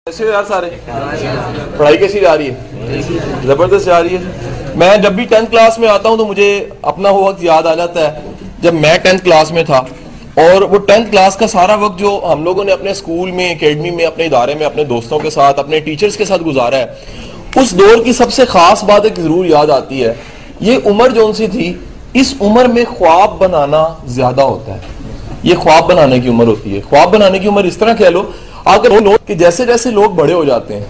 कैसे हो यार सारे? पढ़ाई कैसी जा रही है? जबरदस्त जा रही है। मैं जब भी 10th क्लास में आता हूँ तो मुझे अपना वो वक्त याद आ जाता है जब मैं 10th क्लास में था। और वो 10th क्लास का सारा वक्त जो हम लोगों ने अपने स्कूल में, एकेडमी में, अपने इदारे में, अपने दोस्तों के साथ, अपने टीचर्स के साथ गुजारा है, उस दौर की सबसे खास बात एक जरूर याद आती है। ये उम्र जो सी थी, इस उम्र में ख्वाब बनाना ज्यादा होता है। ये ख्वाब बनाने की उम्र होती है। ख्वाब बनाने की उम्र इस तरह कह लो अगर नोट कि जैसे जैसे लोग बड़े हो जाते हैं,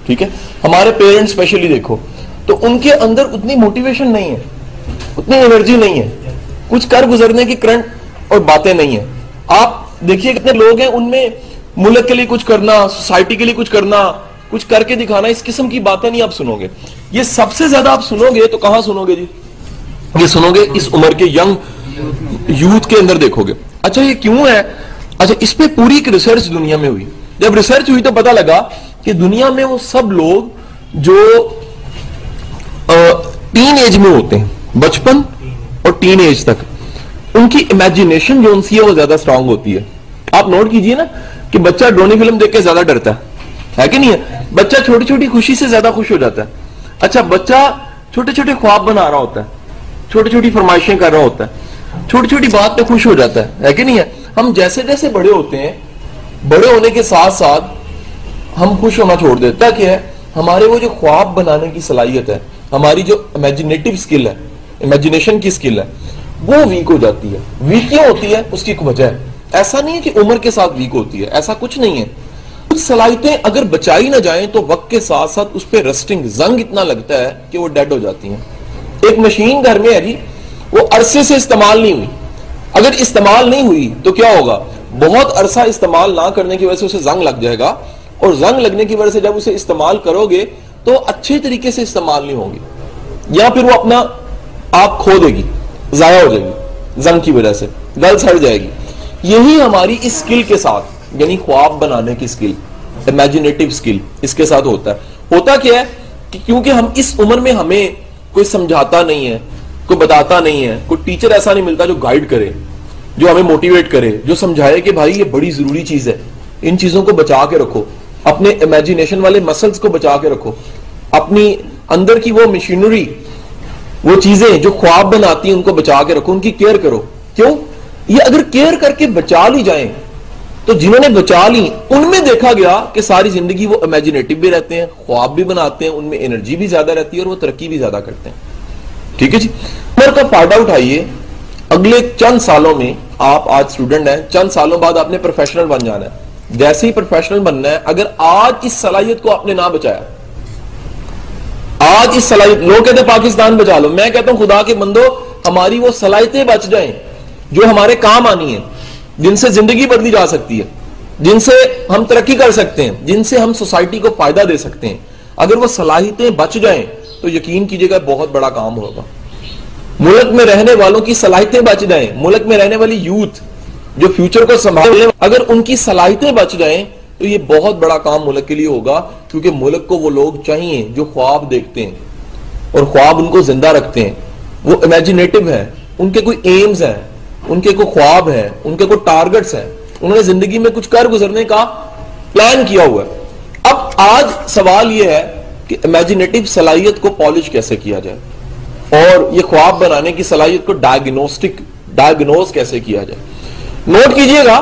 ठीक है, हमारे पेरेंट्स स्पेशली देखो तो उनके अंदर उतनी मोटिवेशन नहीं है, उतनी एनर्जी नहीं है, कुछ कर गुजरने की करंट और बातें नहीं है। आप देखिए कितने लोग हैं उनमें मुल्क के लिए कुछ करना, सोसाइटी के लिए कुछ करना, कुछ करके दिखाना, इस किस्म की बातें नहीं आप सुनोगे। ये सबसे ज्यादा आप सुनोगे तो कहां सुनोगे जी? ये सुनोगे इस उम्र के यंग यूथ के अंदर देखोगे। अच्छा ये क्यों है? अच्छा इस पे पूरी एक रिसर्च दुनिया में हुई। जब रिसर्च हुई तो पता लगा कि दुनिया में वो सब लोग जो टीन एज में होते हैं, बचपन और टीन एज तक, उनकी इमेजिनेशन जो उनसी है वो ज्यादा स्ट्रांग होती है। आप नोट कीजिए ना कि बच्चा ड्रोनी फिल्म देख के ज्यादा डरता है कि नहीं है? बच्चा छोटी छोटी खुशी से ज्यादा खुश हो जाता है। अच्छा बच्चा छोटे छोटे ख्वाब बना रहा होता है, छोटी छोटी फरमाइशें कर रहा होता है, छोटी छोटी बात पे खुश हो जाता है कि नहीं है? हम जैसे जैसे बड़े होते हैं, बड़े होने के साथ साथ हम खुश होना छोड़ देते हैं। क्या है? हमारे वो जो ख्वाब बनाने की सलाहियत है, हमारी जो इमेजिनेटिव स्किल है, इमेजिनेशन की स्किल है, वो वीक हो जाती है। वीक क्यों होती है? उसकी एक वजह है। ऐसा नहीं है कि उम्र के साथ वीक होती है, ऐसा कुछ नहीं है। कुछ सलाहियतें अगर बचाई ना जाए तो वक्त के साथ साथ उस पर रस्टिंग, जंग इतना लगता है कि वो डेड हो जाती है। एक मशीन घर में है जी, वो अरसे से इस्तेमाल नहीं हुई। अगर इस्तेमाल नहीं हुई तो क्या होगा? बहुत अरसा इस्तेमाल ना करने की वजह से उसे जंग लग जाएगा, और जंग लगने की वजह से जब उसे इस्तेमाल करोगे तो अच्छे तरीके से इस्तेमाल नहीं होगी, या फिर वो अपना आप खो देगी, जाया हो जाएगी, जंग की वजह से गल सड़ जाएगी। यही हमारी इस स्किल के साथ, यानी ख्वाब बनाने की स्किल, इमेजिनेटिव स्किल, इसके साथ होता है। होता क्या है कि क्योंकि हम इस उम्र में, हमें कोई समझाता नहीं है, कोई बताता नहीं है, कोई टीचर ऐसा नहीं मिलता जो गाइड करे, जो हमें मोटिवेट करे, जो समझाए कि भाई ये बड़ी जरूरी चीज है, इन चीजों को बचा के रखो, अपने इमेजिनेशन वाले मसल्स को बचा के रखो, अपनी अंदर की वो मशीनरी, वो चीजें जो ख्वाब बनाती हैं उनको बचा के रखो, उनकी केयर करो। क्यों? ये अगर केयर करके बचा ली जाए तो जिन्होंने बचा ली उनमें देखा गया कि सारी जिंदगी वो इमेजिनेटिव भी रहते हैं, ख्वाब भी बनाते हैं, उनमें एनर्जी भी ज्यादा रहती है और वो तरक्की भी ज्यादा करते हैं। ठीक है जी। उम्र का फायदा उठाइए। अगले चंद सालों में, आप आज स्टूडेंट हैं, चंद सालों बाद आपने प्रोफेशनल बन जाना है। जैसे ही प्रोफेशनल बनना है, अगर आज इस सलाहियत को आपने ना बचाया, आज इस सलाहियत, लोग कहते हैं पाकिस्तान बचा लो, मैं कहता हूं खुदा के बंदो, हमारी वो सलाहियतें बच जाएं जो हमारे काम आनी है, जिनसे जिंदगी बदली जा सकती है, जिनसे हम तरक्की कर सकते हैं, जिनसे हम सोसाइटी को फायदा दे सकते हैं। अगर वो सलाहियतें बच जाएं तो यकीन कीजिएगा बहुत बड़ा काम होगा। मुल्क में रहने वालों की सलाहियतें बच जाएं, मुल्क में रहने वाली यूथ जो फ्यूचर को संभाले, अगर उनकी सलाहियतें बच जाएं तो ये बहुत बड़ा काम मुल्क के लिए होगा। क्योंकि मुल्क को वो लोग चाहिए जो ख्वाब देखते हैं और ख्वाब उनको जिंदा रखते हैं, वो इमेजिनेटिव है, उनके कोई एम्स हैं, उनके को ख्वाब है, उनके को टारगेट्स हैं, उन्होंने जिंदगी में कुछ कर गुजरने का प्लान किया हुआ है। अब आज सवाल यह है कि इमेजिनेटिव सलाहियत को पॉलिश कैसे किया जाए और ये ख्वाब बनाने की सलाहियत को डायग्नोस कैसे किया जाए। नोट कीजिएगा,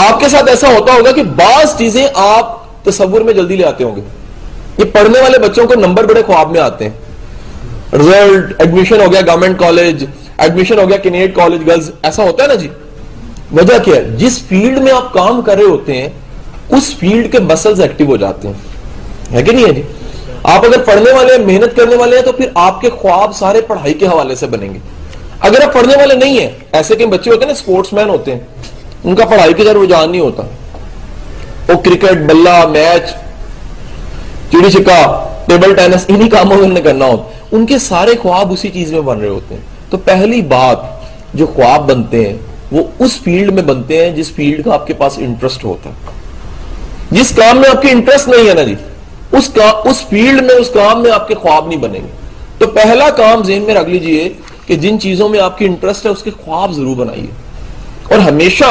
आपके साथ ऐसा होता होगा कि बाज चीजें आप तस्वुर में जल्दी ले आते होंगे। ये पढ़ने वाले बच्चों को नंबर बड़े ख्वाब में आते हैं, रिजल्ट, एडमिशन हो गया गवर्नमेंट कॉलेज, एडमिशन हो गया कैंडिडेट कॉलेज गर्ल्स, ऐसा होता है ना जी। वजह क्या है? जिस फील्ड में आप काम कर रहे होते हैं उस फील्ड के मसल्स एक्टिव हो जाते हैं, है कि नहीं है जी? आप अगर पढ़ने वाले, मेहनत करने वाले हैं तो फिर आपके ख्वाब सारे पढ़ाई के हवाले से बनेंगे। अगर आप पढ़ने वाले नहीं है, ऐसे के बच्चे होते हैं ना, स्पोर्ट्समैन होते हैं, उनका पढ़ाई की तरफ रुझान नहीं होता, वो क्रिकेट, बल्ला, मैच, चिड़ी छिक्का, टेबल टेनिस, इन्हीं कामों में उन्हें करना होता, उनके सारे ख्वाब उसी चीज में बन रहे होते हैं। तो पहली बात, जो ख्वाब बनते हैं वो उस फील्ड में बनते हैं जिस फील्ड का आपके पास इंटरेस्ट होता है। जिस काम में आपके इंटरेस्ट नहीं है ना जी, उस फील्ड में, उस काम में आपके ख्वाब नहीं बनेंगे। तो पहला काम ज़हन में रख लीजिए कि जिन चीजों में आपकी इंटरेस्ट है उसके ख्वाब जरूर बनाइए, और हमेशा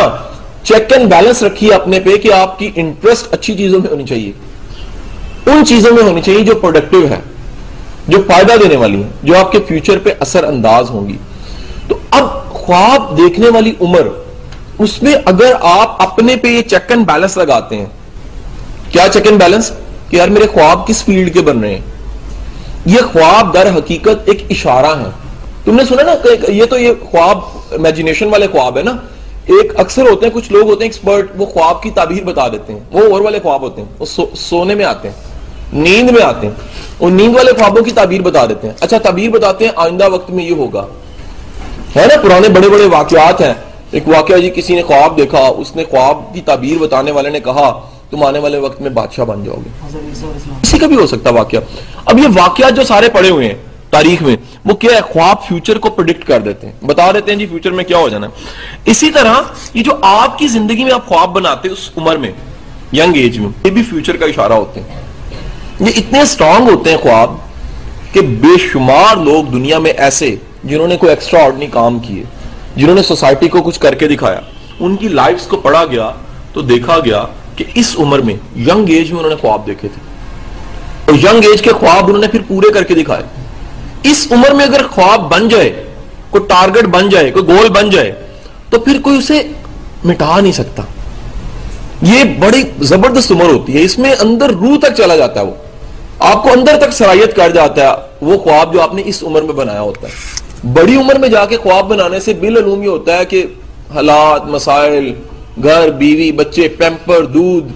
चेक एंड बैलेंस रखिए अपने पे कि आपकी इंटरेस्ट अच्छी चीजों में होनी चाहिए, उन चीजों में होनी चाहिए जो प्रोडक्टिव है, जो फायदा देने वाली है, जो आपके फ्यूचर पे असर अंदाज होंगी। तो अब ख्वाब देखने वाली उम्र, उसमें अगर आप अपने पे ये चेक एंड बैलेंस लगाते हैं, क्या चेक एंड बैलेंस, कि यार मेरे ख्वाब किस फील्ड के बन रहे हैं। ये ख्वाब दर हकीकत एक इशारा है। तुमने सुना ना ये ख्वाब इमेजिनेशन वाले ख्वाब है ना। एक अक्सर होते हैं कुछ लोग होते हैं एक्सपर्ट, वो ख्वाब की ताबीर बता देते हैं, वो और वाले ख्वाब होते हैं, वो सोने में आते हैं, नींद में आते हैं, और नींद वाले ख्वाबों की ताबीर बता देते हैं। अच्छा, ताबीर बताते हैं आइंदा वक्त में ये होगा, है ना। पुराने बड़े बड़े वाकयात हैं। एक वाकया जी, किसी ने ख्वाब देखा, उसने ख्वाब की ताबीर बताने वाले ने कहा तुम आने वाले वक्त में बादशाह बन जाओगे। किसी का भी हो सकता वाकया। अब ये वाकया जो सारे पड़े हुए हैं तारीख में, वो क्या है, ख्वाब फ्यूचर को प्रिडिक्ट कर देते हैं, बता देते हैं जी फ्यूचर में क्या हो जाना है। इसी तरह ये जो आपकी जिंदगी में आप ख्वाब बनाते हैं उस उम्र में, यंग एज में, ये भी फ्यूचर का इशारा होते हैं। ये इतने स्ट्रांग होते हैं ख्वाब कि बेशुमार लोग दुनिया में ऐसे जिन्होंने कोई एक्स्ट्रा ऑर्डिनरी काम किए, जिन्होंने सोसाइटी को कुछ करके दिखाया, उनकी लाइफ्स को पढ़ा गया तो देखा गया कि इस उम्र में, यंग एज में उन्होंने ख्वाब देखे थे, और यंग एज के ख्वाब उन्होंने फिर पूरे करके दिखाए। इस उम्र में अगर ख्वाब बन जाए, कोई टारगेट बन जाए, कोई गोल बन जाए, तो फिर कोई उसे मिटा नहीं सकता। ये बड़ी जबरदस्त उम्र होती है, इसमें अंदर रूह तक चला जाता है, वो आपको अंदर तक सरायत कर जाता है, वो ख्वाब जो आपने इस उम्र में बनाया होता है। बड़ी उम्र में जाके ख्वाब बनाने से बिलअलूम ये होता है कि हालात, मसाइल, घर, बीवी, बच्चे, पैम्पर, दूध,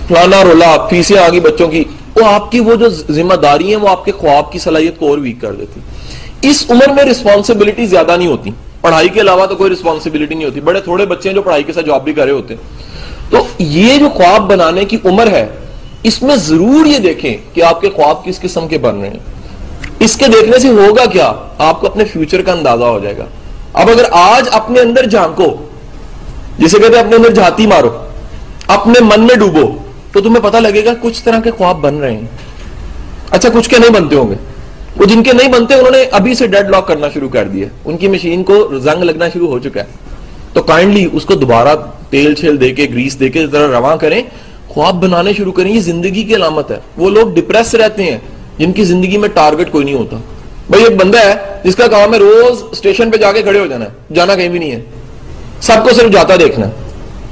फलाना रोला, फीसें आ गई बच्चों की, वो आपकी वो जो जिम्मेदारी है वो आपके ख्वाब की सलाहियत को और वीक कर देती। इस उम्र में रिस्पॉन्सिबिलिटी ज्यादा नहीं होती, पढ़ाई के अलावा तो कोई रिस्पॉन्सिबिलिटी नहीं होती। बड़े थोड़े बच्चे हैं जो पढ़ाई के साथ जॉब भी कर रहे होते हैं। तो ये जो ख्वाब बनाने की उम्र है, इसमें जरूर ये देखें कि आपके ख्वाब किस किस्म के बन रहे हैं। इसके देखने से होगा क्या, आपको अपने फ्यूचर का अंदाजा हो जाएगा। अब अगर आज अपने अंदर झांको, जिसे कहते हैं अपने अंदर झाती मारो, अपने मन में डूबो, तो तुम्हें पता लगेगा कुछ तरह के ख्वाब बन रहे हैं। अच्छा, कुछ के नहीं बनते होंगे, वो जिनके नहीं बनते उन्होंने अभी से डेड लॉक करना शुरू कर दिया, उनकी मशीन को जंग लगना शुरू हो चुका है। तो काइंडली उसको दोबारा तेल छेल देके, ग्रीस देके जरा रवा करें, ख्वाब बनाने शुरू करें। ये जिंदगी की अलामत है। वो लोग डिप्रेस रहते हैं जिनकी जिंदगी में टारगेट कोई नहीं होता। भाई एक बंदा है जिसका काम है रोज स्टेशन पे जाके खड़े हो जाना है, जाना कहीं भी नहीं है, सबको सिर्फ जाता देखना है,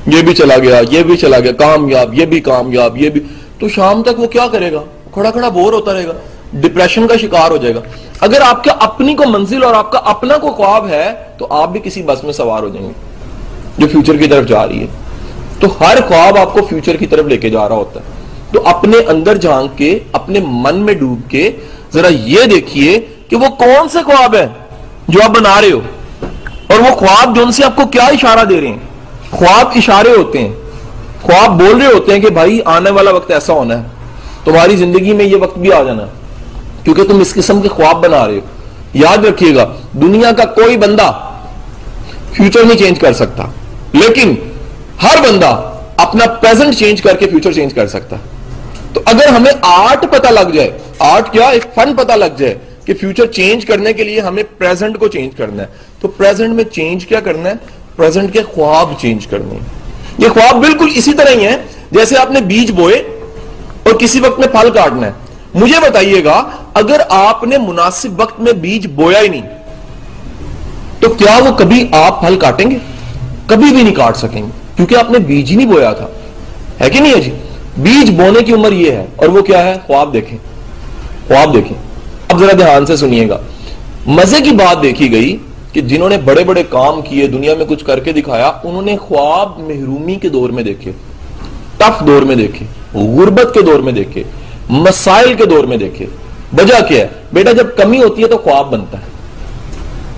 ये भी चला गया, ये भी चला गया, कामयाब, ये भी कामयाब, ये भी। तो शाम तक वो क्या करेगा, खड़ा खड़ा बोर होता रहेगा, डिप्रेशन का शिकार हो जाएगा। अगर आपका अपनी को मंजिल और आपका अपना को ख्वाब है, तो आप भी किसी बस में सवार हो जाएंगे जो फ्यूचर की तरफ जा रही है। तो हर ख्वाब आपको फ्यूचर की तरफ लेके जा रहा होता है। तो अपने अंदर झांक के, अपने मन में डूब के जरा ये देखिए कि वो कौन से ख्वाब है जो आप बना रहे हो, और वो ख्वाब जो उनसे आपको क्या इशारा दे रहे हैं। ख्वाब इशारे होते हैं, ख्वाब बोल रहे होते हैं कि भाई आने वाला वक्त ऐसा होना है, तुम्हारी जिंदगी में ये वक्त भी आ जाना है, क्योंकि तुम इस किस्म के ख्वाब बना रहे हो। याद रखिएगा, दुनिया का कोई बंदा फ्यूचर नहीं चेंज कर सकता, लेकिन हर बंदा अपना प्रेजेंट चेंज करके फ्यूचर चेंज कर सकता है। तो अगर हमें आर्ट पता लग जाए, आर्ट क्या, एक फन पता लग जाए कि फ्यूचर चेंज करने के लिए हमें प्रेजेंट को चेंज करना है, तो प्रेजेंट में चेंज क्या करना है, प्रेजेंट के ख्वाब चेंज करने हैं। ये ख्वाब बिल्कुल इसी तरह ही है जैसे आपने बीज बोए और किसी वक्त में फल काटना है। मुझे बताइएगा, अगर आपने मुनासिब वक्त में बीज बोया ही नहीं, तो क्या वो कभी आप फल काटेंगे? कभी भी नहीं काट सकेंगे, क्योंकि आपने बीज ही नहीं बोया था। है कि नहीं है जी? बीज बोने की उम्र ये है, और वो क्या है, ख्वाब देखें, ख्वाब देखें। अब जरा ध्यान से सुनिएगा, मजे की बात देखी गई कि जिन्होंने बड़े बड़े काम किए, दुनिया में कुछ करके दिखाया, उन्होंने ख्वाब महरूमी के दौर में देखे, टफ दौर में देखे, गुर्बत के दौर में देखे, मसाइल के दौर में देखे। वजह क्या है बेटा, जब कमी होती है तो ख्वाब बनता है,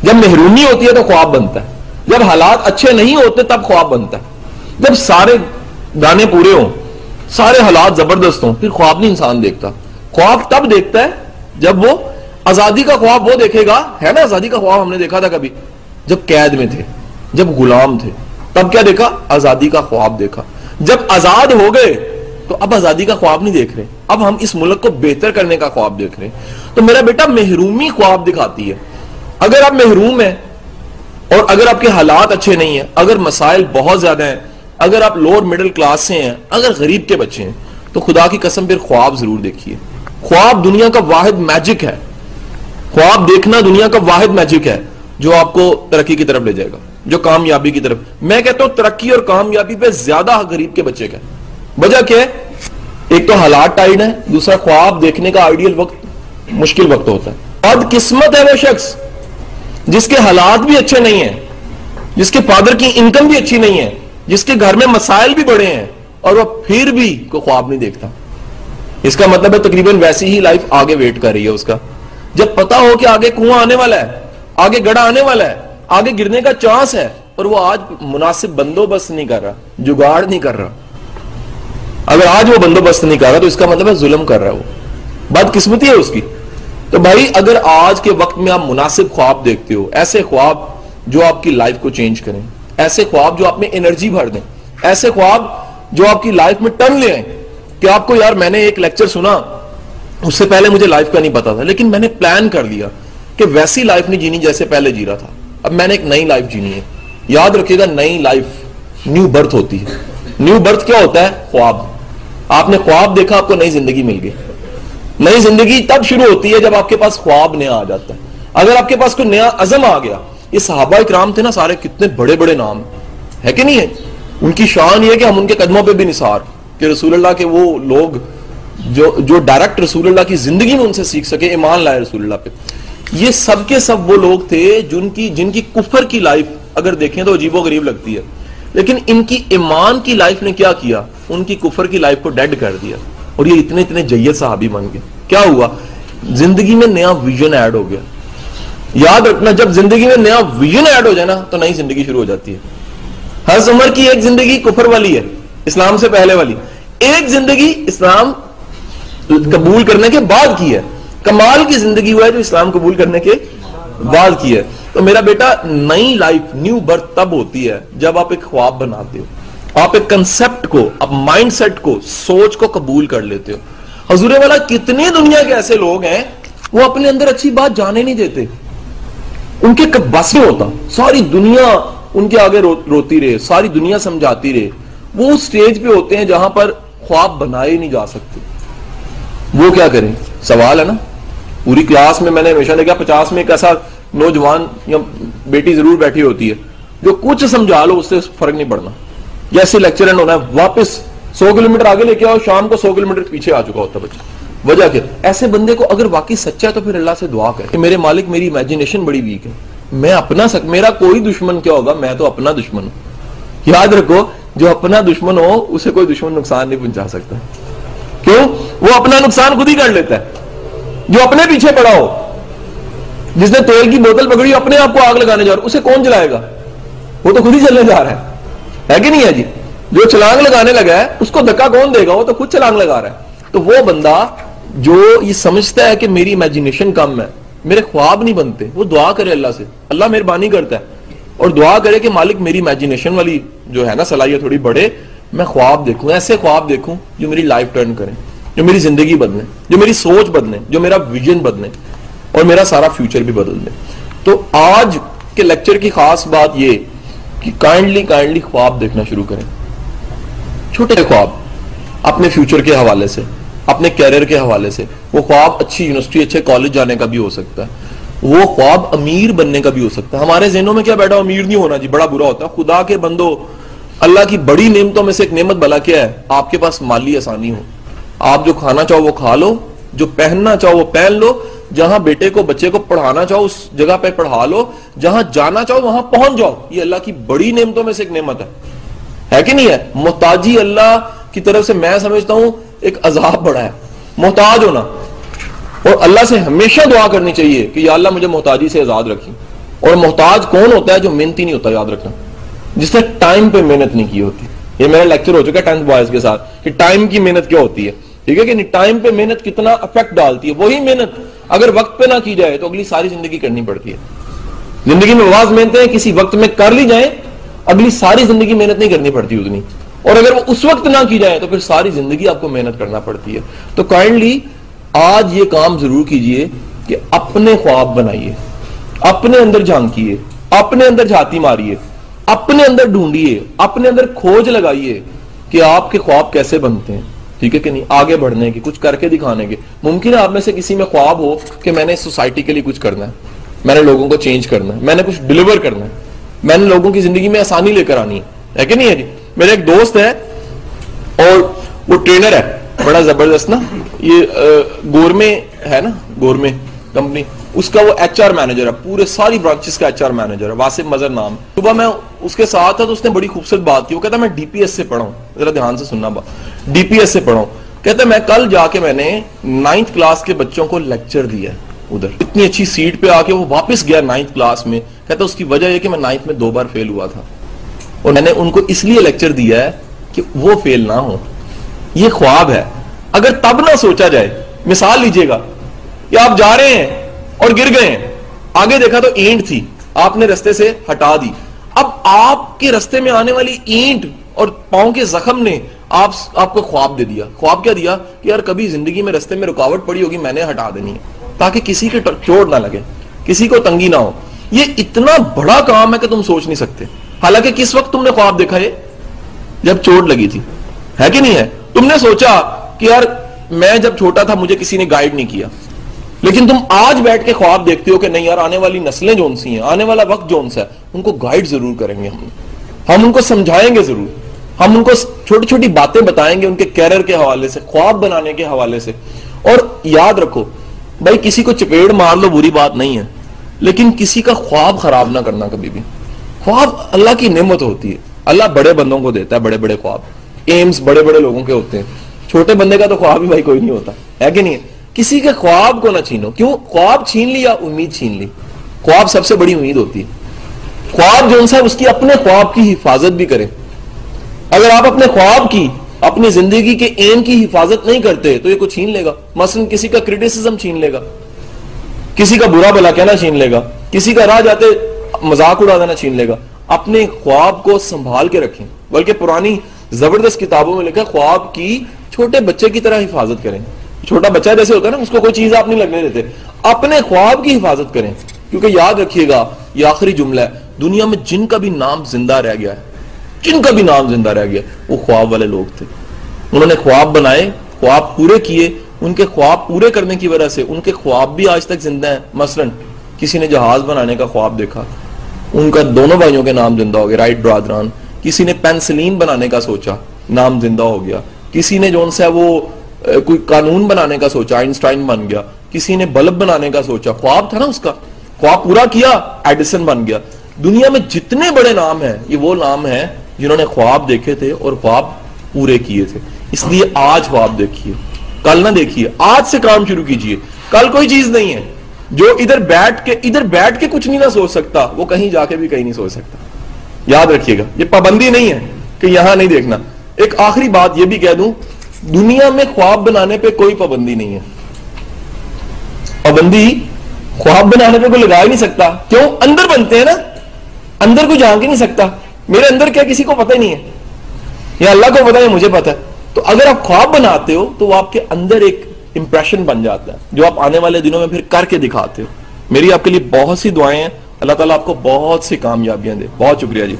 जब महरूमी होती है तो ख्वाब बनता है, जब हालात अच्छे नहीं होते तब ख्वाब बनता है, जब सारे गाने पूरे हों, सारे हालात जबरदस्त हों, फिर ख्वाब नहीं इंसान देखता। ख्वाब तब देखता है जब वो आजादी का ख्वाब वो देखेगा, है ना। आजादी का ख्वाब हमने देखा था कभी, जब कैद में थे, जब गुलाम थे, तब क्या देखा, आजादी का ख्वाब देखा। जब आजाद हो गए तो अब आजादी का ख्वाब नहीं देख रहे, अब हम इस मुल्क को बेहतर करने का ख्वाब देख रहे हैं। तो मेरा बेटा महरूमी ख्वाब दिखाती है। अगर आप महरूम हैं और अगर आपके हालात अच्छे नहीं है, अगर मसाइल बहुत ज्यादा हैं, अगर आप लोअर मिडिल क्लास से हैं, अगर गरीब के बच्चे हैं, तो खुदा की कसम फिर ख्वाब जरूर देखिए। ख्वाब दुनिया का वाहिद मैजिक है। ख्वाब देखना दुनिया का वाहिद मैजिक है जो आपको तरक्की की तरफ ले जाएगा, जो कामयाबी की तरफ। मैं कहता हूं तरक्की और कामयाबी पे ज्यादा गरीब के बच्चे का। वजह क्या है? एक तो हालात टाइट है, दूसरा ख्वाब देखने का आइडियल वक्त मुश्किल वक्त होता है। बदकिस्मत है वो शख्स जिसके हालात भी अच्छे नहीं है, जिसके फादर की इनकम भी अच्छी नहीं है, जिसके घर में मसाइल भी बड़े हैं, और वह फिर भी कोई ख्वाब नहीं देखता। इसका मतलब है तकरीबन वैसी ही लाइफ आगे वेट कर रही है उसका। जब पता हो कि आगे कुआं आने वाला है, आगे गड़ा आने वाला है, आगे गिरने का चांस है, और वो आज मुनासिब बंदोबस्त नहीं कर रहा, जुगाड़ नहीं कर रहा। अगर आज वो बंदोबस्त नहीं कर रहा तो इसका मतलब है जुल्म कर रहा है, वो बदकिस्मती है उसकी। तो भाई अगर आज के वक्त में आप मुनासिब ख्वाब देखते हो, ऐसे ख्वाब जो आपकी लाइफ को चेंज करें, ऐसे ख्वाब जो आप में एनर्जी भर दें, ऐसे ख्वाब जो आपकी लाइफ में टर्न ले आए कि आपको यार मैंने एक लेक्चर सुना, उससे पहले मुझे लाइफ का नहीं पता था, लेकिन मैंने प्लान कर लिया कि वैसी लाइफ नहीं जीनी जैसे पहले जी रहा था, अब मैंने एक नई लाइफ जीनी है। याद रखिएगा, नई लाइफ न्यू बर्थ होती है। न्यू बर्थ क्या होता है? ख्वाब। आपने ख्वाब देखा, आपको नई जिंदगी मिल गई। नई जिंदगी तब शुरू होती है जब आपके पास ख्वाब नया आ जाता है। अगर आपके पास कोई नया अज़म आ गया, ये सहाबा इकराम थे ना सारे, कितने बड़े बड़े नाम है कि नहीं है? उनकी शान ये है कि हम उनके कदमों पे भी निसार कि रसूलुल्लाह के वो लोग जो डायरेक्ट रसूलुल्लाह की जिंदगी में उनसे सीख सके, ईमान लाए रसूलुल्लाह पे। ये सब के सब वो लोग थे जिनकी कुफर की लाइफ अगर देखें तो अजीबो गरीब लगती है, लेकिन इनकी ईमान की लाइफ ने क्या किया? उनकी कुफर की लाइफ को डेड कर दिया, और ये इतने इतने जय्यद सहाबी बन गए। क्या हुआ? जिंदगी में नया विजन ऐड हो गया। याद रखना, जब जिंदगी में नया विजन ऐड हो जाए ना तो नई जिंदगी शुरू हो जाती है। हज़रत उमर की एक जिंदगी कुफर वाली है, इस्लाम से पहले वाली। एक जिंदगी इस्लाम कबूल करने के बाद की है। कमाल की जिंदगी हुआ है जो इस्लाम कबूल करने के बाद की है। तो मेरा बेटा, नई लाइफ, न्यू बर्थ तब होती है जब आप एक ख्वाब बनाते हो, आप एक कंसेप्ट को, आप माइंडसेट को, सोच को कबूल कर लेते हो। हजूरे वाला, कितने दुनिया के ऐसे लोग हैं वो अपने अंदर अच्छी बात जाने नहीं देते, उनके बस नहीं होता, सारी दुनिया उनके आगे रोती रहे, सारी दुनिया समझाती रहे। वो उस स्टेज पे होते हैं जहां पर ख्वाब बनाए नहीं जा सकते। वो क्या करें? सवाल है ना। पूरी क्लास में मैंने हमेशा देखा 50 में एक ऐसा नौजवान या बेटी जरूर बैठी होती है जो कुछ समझा लो उससे फर्क नहीं पड़ना, जैसे लेक्चर एंड होना है वापस 100 किलोमीटर आगे लेके आओ, शाम को 100 किलोमीटर पीछे आ चुका होता बच्चा। वजह क्या? ऐसे बंदे को अगर वाकई सच्चा है तो फिर अल्लाह से दुआ करे कि मेरे मालिक, मेरी इमेजिनेशन बड़ी वीक है, मैं अपना मेरा कोई दुश्मन क्या होगा, मैं तो अपना दुश्मन हूं। याद रखो, जो अपना दुश्मन हो उसे कोई दुश्मन नुकसान नहीं पहुंचा सकता। क्यों? वो अपना नुकसान खुद ही कर लेता है। जो अपने पीछे पड़ा हो, जिसने तेल की बोतल पकड़ी अपने आप को आग लगाने जा रहा है, उसे कौन जलाएगा? वो तो खुद ही जलने जा रहा है कि नहीं है जी? जो छलांग लगाने लगा है उसको धक्का कौन देगा? वो तो खुद छलांग लगा रहा है। तो वो बंदा जो ये समझता है कि मेरी इमेजिनेशन कम है, मेरे ख्वाब नहीं बनते, वो दुआ करे अल्लाह से, अल्लाह मेहरबानी करता है, और दुआ करे कि मालिक मेरी इमेजिनेशन वाली जो है ना सलाहियत थोड़ी बढ़े, मैं ख्वाब देखूं, ऐसे ख्वाब देखूं जो मेरी लाइफ टर्न करें, जो मेरी जिंदगी बदले, जो मेरी सोच बदले, जो मेरा विजन बदले, और मेरा सारा फ्यूचर भी बदल दे। तो आज के लेक्चर की खास बात ये कि काइंडली ख्वाब देखना शुरू करें। छोटे ख्वाब अपने फ्यूचर के हवाले से, अपने कैरियर के हवाले से। वो ख्वाब अच्छी यूनिवर्सिटी, अच्छे कॉलेज जाने का भी हो सकता है, वो ख्वाब अमीर बनने का भी हो सकता है। हमारे ज़हनों में क्या बैठा, अमीर नहीं होना जी, बड़ा बुरा होता है। खुदा के बंदो, अल्लाह की बड़ी नेमतों में से एक नेमत भला क्या है? आपके पास माली आसानी हो, आप जो खाना चाहो वो खा लो, जो पहनना चाहो वो पहन लो, जहां बेटे को, बच्चे को पढ़ाना चाहो उस जगह पे पढ़ा लो, जहां जाना चाहो वहां पहुंच जाओ। ये अल्लाह की बड़ी नेमतों में से एक नेमत है कि नहीं है? मोहताजी अल्लाह की तरफ से मैं समझता हूं एक अजाब बड़ा है, मोहताज होना। और अल्लाह से हमेशा दुआ करनी चाहिए कि या अल्लाह मुझे मोहताजी से आजाद रखी। और मोहताज कौन होता है? जो मेहनती नहीं होता, याद रखना, जिसने टाइम पे मेहनत नहीं की होती। ये मेरा लेक्चर हो चुका है 10th बॉयज के साथ कि टाइम की मेहनत क्या होती है, ठीक है कि नहीं? टाइम पे मेहनत कितना इफेक्ट डालती है। वही मेहनत अगर वक्त पे ना की जाए तो अगली सारी जिंदगी करनी पड़ती है। जिंदगी में वाज मेहनतें किसी वक्त में कर ली जाए, अगली सारी जिंदगी मेहनत नहीं करनी पड़ती उतनी, और अगर वो उस वक्त ना की जाए तो फिर सारी जिंदगी आपको मेहनत करना पड़ती है। तो काइंडली आज ये काम जरूर कीजिए कि अपने ख्वाब बनाइए, अपने अंदर झांकिए, अपने अंदर झाती मारिए, अपने अंदर ढूंढिए, अपने अंदर खोज लगाइए कि आपके ख्वाब कैसे बनते हैं। ठीक है कि नहीं, आगे बढ़ने की, कुछ करके दिखाने की। मुमकिन है आप में से किसी में ख्वाब हो कि मैंने सोसाइटी के लिए कुछ करना है, मैंने लोगों को चेंज करना है, मैंने कुछ डिलीवर करना है, मैंने लोगों की जिंदगी में आसानी लेकर आनी है कि नहीं है जी। मेरा एक दोस्त है और वो ट्रेनर है, बड़ा जबरदस्त ना, ये गोरमे है ना, गोरमे कंपनी, उसका वो एचआर मैनेजर है, पूरे सारी ब्रांचेस का एचआर मैनेजर है, वासिफ मजर नाम। सुबह मैं उसके साथ था तो उसने बड़ी खूबसूरत बात की, वो कहता मैं डीपीएस से पढ़ा हूं, जरा ध्यान से सुनना बात, डीपीएस से पढ़ा हूं। कहता मैं कल जाके मैंने 9th क्लास के बच्चों को लेक्चर दिया उधर, इतनी अच्छी सीट पे आके वो वापस गया 9th क्लास में। कहता उसकी वजह यह कि मैं 9th में 2 बार फेल हुआ था और मैंने उनको इसलिए लेक्चर दिया है कि वो फेल ना हो। ये ख्वाब है। अगर तब ना सोचा जाए, मिसाल लीजिएगा कि आप जा रहे हैं और गिर गए हैं, आगे देखा तो ईंट थी, आपने रास्ते से हटा दी, अब आपके रास्ते में आने वाली ईंट और पांव के जख्म ने आपको ख्वाब दे दिया। ख्वाब क्या दिया कि यार कभी जिंदगी में रास्ते में रुकावट पड़ी होगी, मैंने हटा देनी है ताकि किसी के चोट ना लगे, किसी को तंगी ना हो। ये इतना बड़ा काम है कि तुम सोच नहीं सकते। हालांकि किस वक्त तुमने ख्वाब देखा ये? जब चोट लगी थी, है कि नहीं है? तुमने सोचा कि यार मैं जब छोटा था मुझे किसी ने गाइड नहीं किया, लेकिन तुम आज बैठ के ख्वाब देखते हो कि नहीं यार आने वाली नस्लें जोन सी हैं, आने वाला वक्त जोन सा है, उनको गाइड जरूर करेंगे, हम उनको समझाएंगे जरूर, हम उनको छोटी छोटी बातें बताएंगे उनके कैरियर के हवाले से, ख्वाब बनाने के हवाले से। और याद रखो भाई, किसी को चपेट मार लो बुरी बात नहीं है, लेकिन किसी का ख्वाब खराब ना करना कभी भी। ख्वाब अल्लाह की नेमत होती है, अल्लाह बड़े बंदों को देता है बड़े बड़े ख्वाब, एम्स बड़े बड़े लोगों के होते हैं, छोटे बंदे का तो ख्वाब ही भाई कोई नहीं होता, है कि नहीं है? किसी के ख्वाब को ना छीनो। क्यों? ख्वाब छीन लिया, उम्मीद छीन ली। ख्वाब सबसे बड़ी उम्मीद होती है। ख्वाब जो है उसकी अपने ख्वाब की हिफाजत भी करें। अगर आप अपने ख्वाब की, अपनी जिंदगी के एम की हिफाजत नहीं करते तो ये कुछ छीन लेगा। मसलन किसी का क्रिटिसिज्म छीन लेगा, किसी का बुरा भला कहना छीन लेगा, किसी का राह जाते मजाक उड़ा देना छीन लेगा। अपने ख्वाब को संभाल के रखें। बल्कि पुरानी जबरदस्त किताबों में लिखा है ख्वाब की छोटे बच्चे की तरह हिफाजत करें। छोटा बच्चा जैसे होता है ना, उसको कोई चीज आप नहीं लगने देते, अपने ख्वाब की हिफाजत करें। क्योंकि याद रखिएगा, ये आखिरी जुमला है, दुनिया में जिनका भी नाम जिंदा रह गया है, जिनका भी नाम जिंदा रह गया, वो ख्वाब वाले लोग थे। उन्होंने ख्वाब बनाए, ख्वाब पूरे किए, उनके ख्वाब पूरे करने की वजह से उनके ख्वाब भी आज तक जिंदा है। मसलन किसी ने जहाज बनाने का ख्वाब देखा, उनका दोनों भाइयों के नाम जिंदा हो गए, राइट ब्रादरान। किसी ने पेंसिलीन बनाने का सोचा, नाम जिंदा हो गया। किसी ने जो है वो कोई कानून बनाने का सोचा, आइंस्टाइन बन गया। किसी ने बल्ब बनाने का सोचा, ख्वाब था ना उसका, ख्वाब पूरा किया, एडिसन बन गया। दुनिया में जितने बड़े नाम हैं, ये वो नाम हैं जिन्होंने ख्वाब देखे थे और ख्वाब पूरे किए थे। इसलिए आज ख्वाब देखिए, कल ना देखिए, आज से काम शुरू कीजिए। कल कोई चीज नहीं है जो इधर बैठ के कुछ नहीं ना सोच सकता, वो कहीं जाके भी कहीं नहीं सोच सकता। याद रखिएगा, ये पाबंदी नहीं है कि यहां नहीं देखना। एक आखिरी बात ये भी कह दूं, दुनिया में ख्वाब बनाने पे कोई पाबंदी नहीं है। पाबंदी ख्वाब बनाने पे कोई लगा ही नहीं सकता। क्यों? अंदर बनते हैं ना, अंदर कोई झांक ही नहीं सकता। मेरे अंदर क्या किसी को पता ही नहीं है, या अल्लाह को पता है, मुझे पता है। तो अगर आप ख्वाब बनाते हो तो वो आपके अंदर एक इंप्रेशन बन जाता है जो आप आने वाले दिनों में फिर करके दिखाते हो। मेरी आपके लिए बहुत सी दुआएं हैं। अल्लाह ताला आपको बहुत सी कामयाबियां दे। बहुत शुक्रिया जी।